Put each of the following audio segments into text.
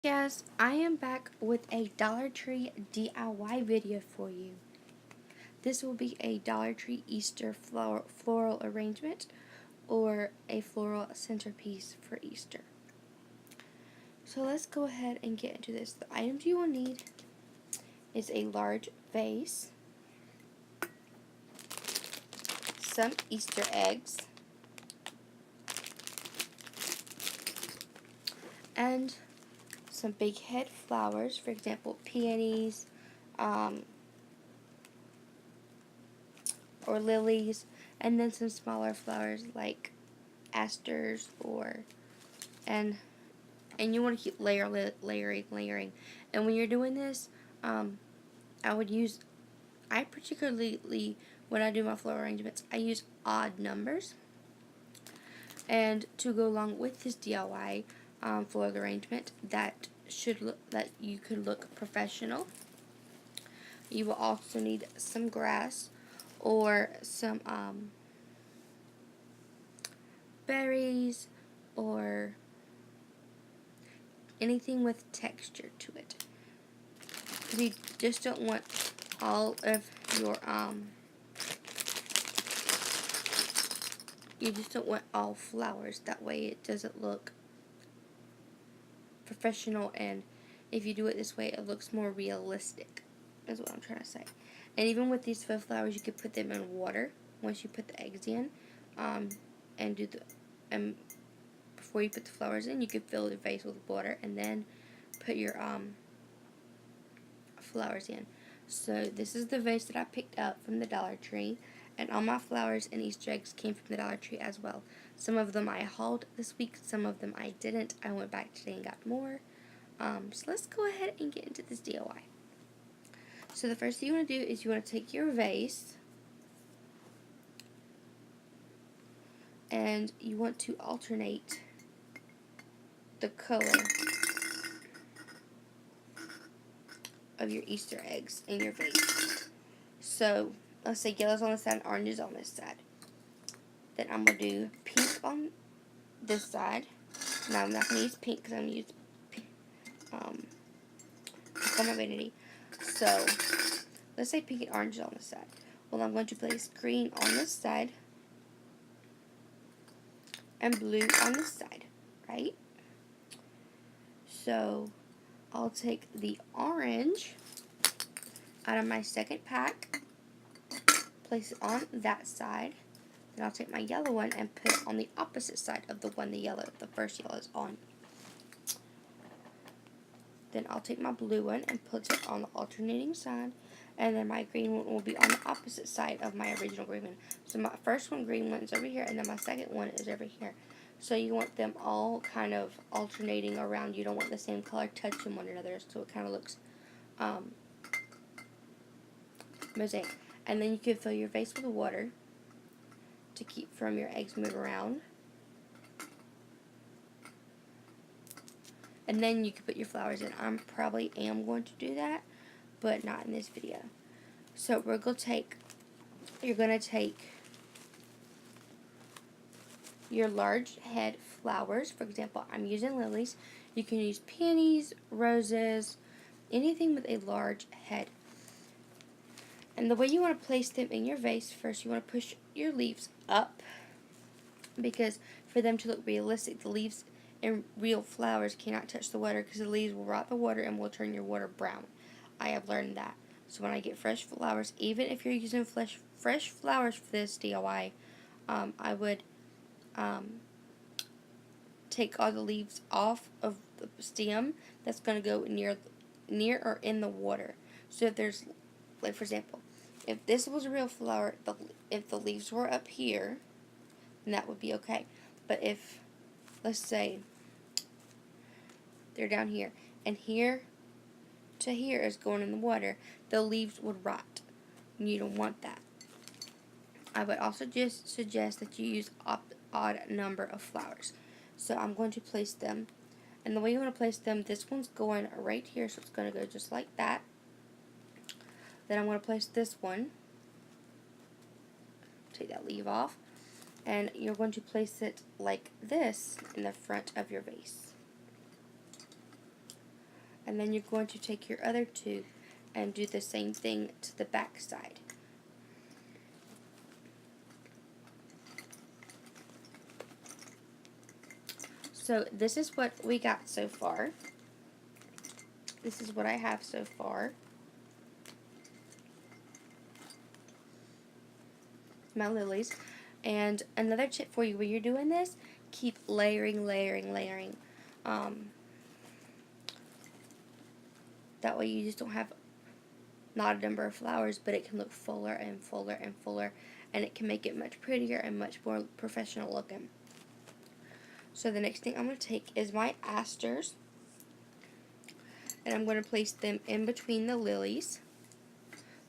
Guys, I am back with a Dollar Tree DIY video for you. This will be a Dollar Tree Easter floral arrangement or a floral centerpiece for Easter. So let's go ahead and get into this. The items you will need is a large vase, some Easter eggs, and some big head flowers, for example, peonies, or lilies, and then some smaller flowers like asters and you want to keep layering. And when you're doing this, I particularly, when I do my floral arrangements, I use odd numbers. And to go along with this DIY floral arrangement, that you could look professional, you will also need some grass or some berries or anything with texture to it. You just don't want all of your you just don't want all flowers. That way it doesn't look professional, and if you do it this way it looks more realistic, is what I'm trying to say. And even with these faux flowers, you could put them in water once you put the eggs in, and before you put the flowers in, you could fill the vase with water and then put your flowers in. So this is the vase that I picked up from the Dollar Tree, and all my flowers and Easter eggs came from the Dollar Tree as well. Some of them I hauled this week, some of them I didn't. I went back today and got more. So let's go ahead and get into this DIY. So the first thing you want to do is you want to take your vase and you want to alternate the color of your Easter eggs in your vase. So let's say yellow's on this side and orange is on this side. Then I'm going to do pink on this side. Now I'm not going to use pink because I'm going to use pink on my vanity. So let's say pink and orange is on this side. Well, I'm going to place green on this side and blue on this side, right? So I'll take the orange out of my second pack, place it on that side. Then I'll take my yellow one and put it on the opposite side of the one the first yellow is on. Then I'll take my blue one and put it on the alternating side, and then my green one will be on the opposite side of my original green one. So my first one green one is over here, and then my second one is over here. So you want them all kind of alternating around. You don't want the same color touching one another, so it kind of looks mosaic. And then you can fill your vase with water to keep from your eggs moving around. And then you can put your flowers in. I probably am going to do that, but not in this video. So you're going to take your large head flowers. For example, I'm using lilies. You can use peonies, roses, anything with a large head. And the way you want to place them in your vase, first you want to push your leaves up, because for them to look realistic, the leaves and real flowers cannot touch the water, because the leaves will rot the water and will turn your water brown. I have learned that. So when I get fresh flowers, even if you're using fresh flowers for this DIY, I would take all the leaves off of the stem that's going to go near or in the water. So if there's, like for example, if this was a real flower, if the leaves were up here, then that would be okay. But if, let's say, they're down here, and here to here is going in the water, the leaves would rot. You don't want that. I would also just suggest that you use odd number of flowers. So I'm going to place them, and the way you want to place them, this one's going right here, so it's going to go just like that. Then I'm going to place this one, take that leaf off, and you're going to place it like this in the front of your vase. And then you're going to take your other two and do the same thing to the back side. So this is what we got so far. This is what I have so far. My lilies. And another tip for you when you're doing this, keep layering, layering, layering. That way you just don't have not a number of flowers, but it can look fuller and fuller and fuller, and it can make it much prettier and much more professional looking. So the next thing I'm going to take is my asters, and I'm going to place them in between the lilies.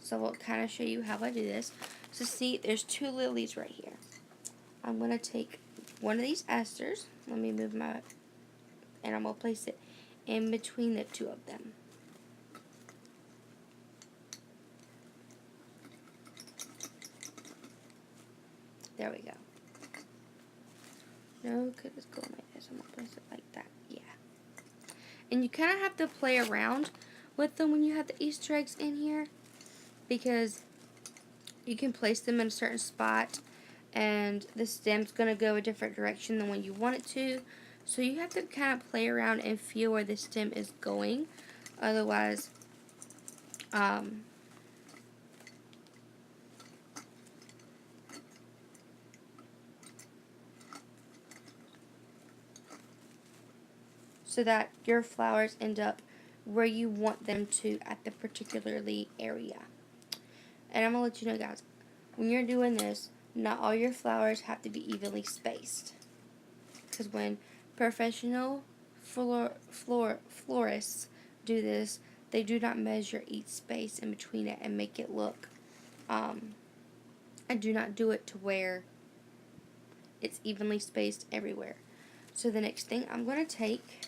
So I'll kind of show you how I do this. So see, there's two lilies right here. I'm going to take one of these asters, let me move my, and I'm going to place it in between the two of them. There we go. No, could this go like this? I'm going to place it like that. Yeah. And you kind of have to play around with them when you have the Easter eggs in here, because you can place them in a certain spot and the stem's going to go a different direction than when you want it to. So you have to kind of play around and feel where the stem is going. Otherwise, so that your flowers end up where you want them to at the particularly area. And I'm going to let you know, guys, when you're doing this, not all your flowers have to be evenly spaced. Because when professional florists do this, they do not measure each space in between it and make it look, and do not do it to where it's evenly spaced everywhere. So the next thing I'm going to take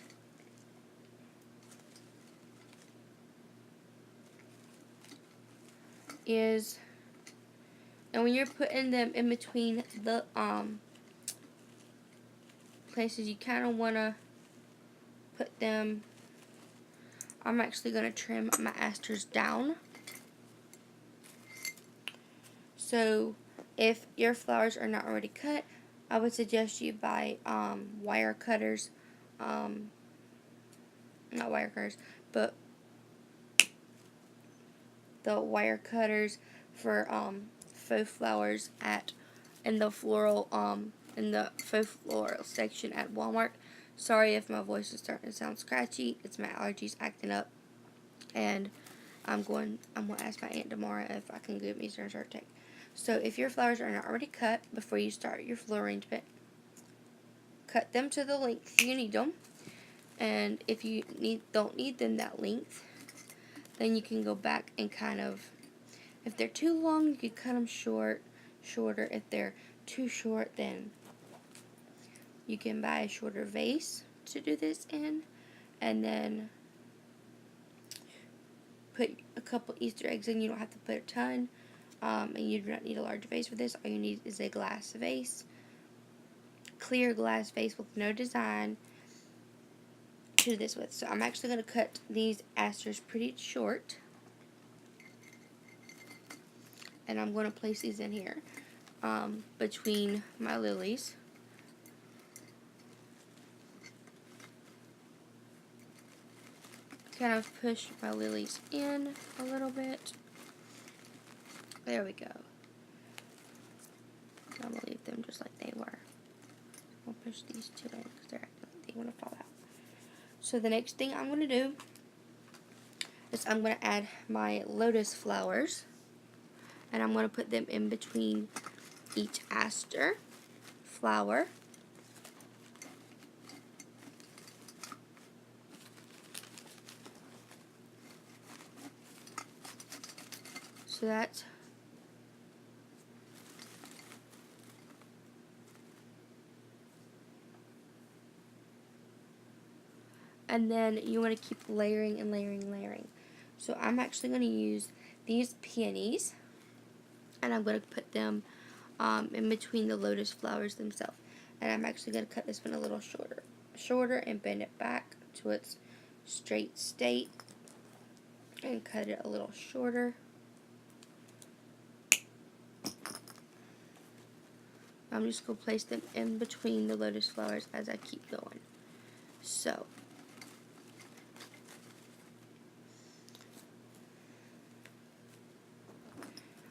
is, and when you're putting them in between the places, you kind of want to put them, I'm actually going to trim my asters down. So if your flowers are not already cut, I would suggest you buy wire cutters, not wire cutters, but the wire cutters for faux flowers in the floral section at Walmart. Sorry if my voice is starting to sound scratchy. It's my allergies acting up, and I'm going to ask my aunt tomorrow if I can give me some Zyrtec. So if your flowers are not already cut before you start your floral arrangement, cut them to the length you need them. And if you don't need them that length, then you can go back and kind of, if they're too long, you can cut them shorter. If they're too short, then you can buy a shorter vase to do this in, and then put a couple Easter eggs in. You don't have to put a ton, and you do not need a large vase for this. All you need is a glass vase, clear glass vase with no design to do this with. So I'm actually going to cut these asters pretty short, and I'm going to place these in here between my lilies. Kind of push my lilies in a little bit. There we go. I'm going to leave them just like they were. I'll push these two in because they're acting like they want to fall out. So the next thing I'm going to do is I'm going to add my lotus flowers, and I'm going to put them in between each aster flower. So that's and then you want to keep layering and layering and layering. So I'm actually going to use these peonies, and I'm going to put them in between the lotus flowers themselves. And I'm actually going to cut this one a little shorter and bend it back to its straight stake and cut it a little shorter. I'm just going to place them in between the lotus flowers as I keep going. So,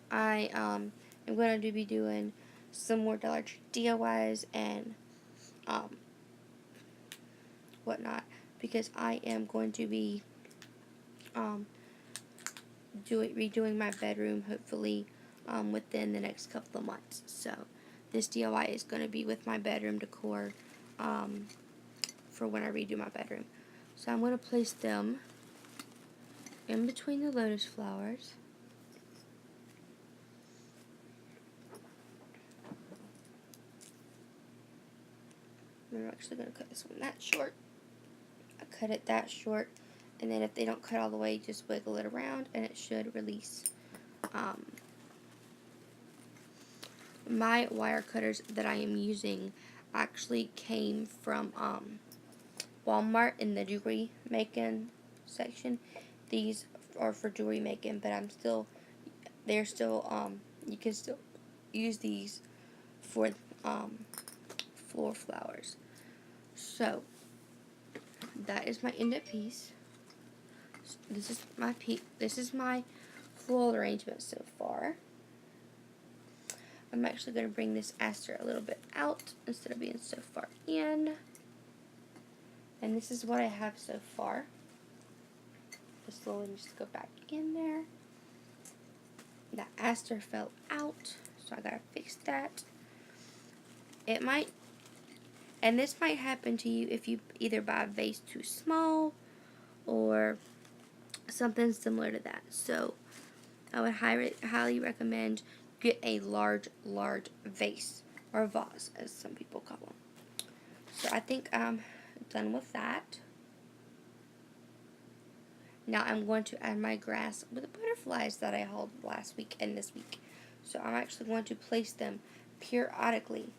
I am going to be doing some more Dollar Tree DIYs and whatnot, because I am going to be redoing my bedroom hopefully within the next couple of months. So this DIY is going to be with my bedroom decor for when I redo my bedroom. So I'm going to place them in between the lotus flowers. I'm actually going to cut this one that short. I cut it that short, and then if they don't cut all the way, just wiggle it around and it should release. My wire cutters that I am using actually came from Walmart in the jewelry making section. These are for jewelry making, but they're still, you can still use these for floor flowers. So that is my end up piece. This is my floral arrangement so far. I'm actually going to bring this aster a little bit out instead of being so far in. And this is what I have so far. Just slowly just go back in there. That aster fell out, so I gotta fix that. It might, and this might happen to you if you either buy a vase too small or something similar to that. So I would highly recommend get a large vase, or vase as some people call them. So I think I'm done with that. Now I'm going to add my grass with the butterflies that I held last week and this week. So I'm actually going to place them periodically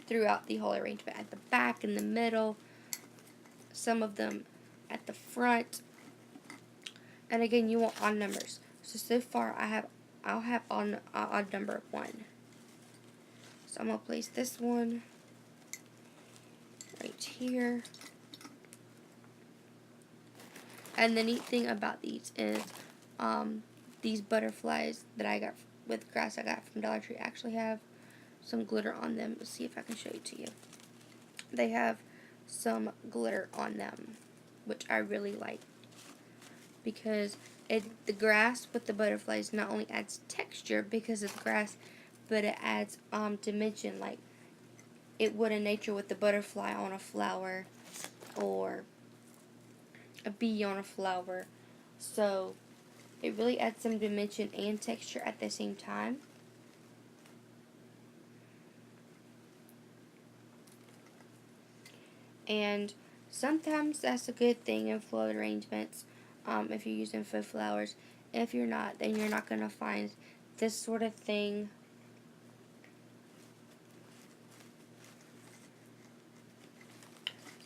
throughout the whole arrangement. At the back, in the middle, some of them at the front. And again, you want odd numbers. So far I'll have odd number 1. So I'm going to place this one right here. And the neat thing about these is these butterflies that I got with grass I got from Dollar Tree actually have some glitter on them. Let's see if I can show it to you. They have some glitter on them, which I really like, because the grass with the butterflies not only adds texture because of the grass, but it adds dimension, like it would in nature with the butterfly on a flower or a bee on a flower. So it really adds some dimension and texture at the same time. And sometimes that's a good thing in floral arrangements, if you're using faux flowers. If you're not, then you're not going to find this sort of thing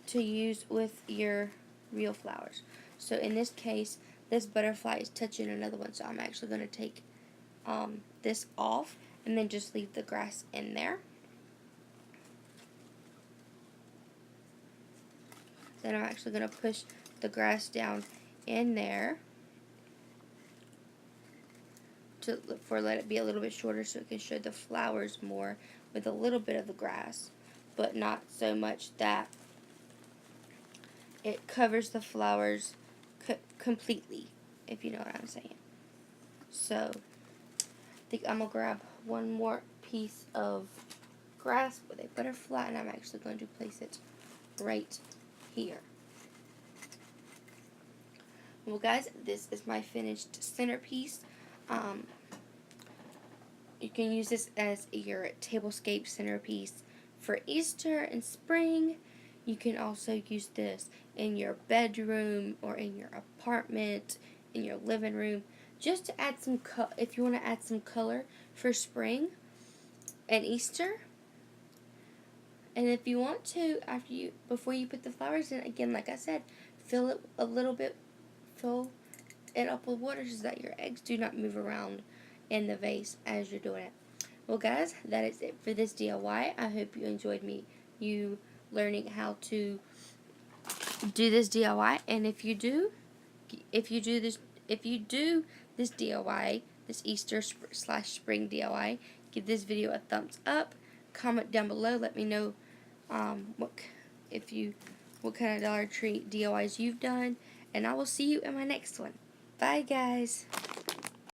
to use with your real flowers. So in this case, this butterfly is touching another one, so I'm actually going to take this off and then just leave the grass in there. Then I'm actually going to push the grass down in there let it be a little bit shorter so it can show the flowers more with a little bit of the grass, but not so much that it covers the flowers completely, if you know what I'm saying. So I think I'm going to grab one more piece of grass with a butterfly, and I'm actually going to place it right here. Well guys, this is my finished centerpiece. You can use this as your tablescape centerpiece for Easter and spring. You can also use this in your bedroom or in your apartment, in your living room, just to add some if you want to add some color for spring and Easter. And if you want to, before you put the flowers in, again, like I said, fill it a little bit, fill it up with water so that your eggs do not move around in the vase as you're doing it. Well guys, that is it for this DIY. I hope you enjoyed you learning how to do this DIY, and if you do this DIY, this Easter / spring DIY, give this video a thumbs up. Comment down below. Let me know what kind of Dollar Tree DIYs you've done, and I will see you in my next one. Bye guys.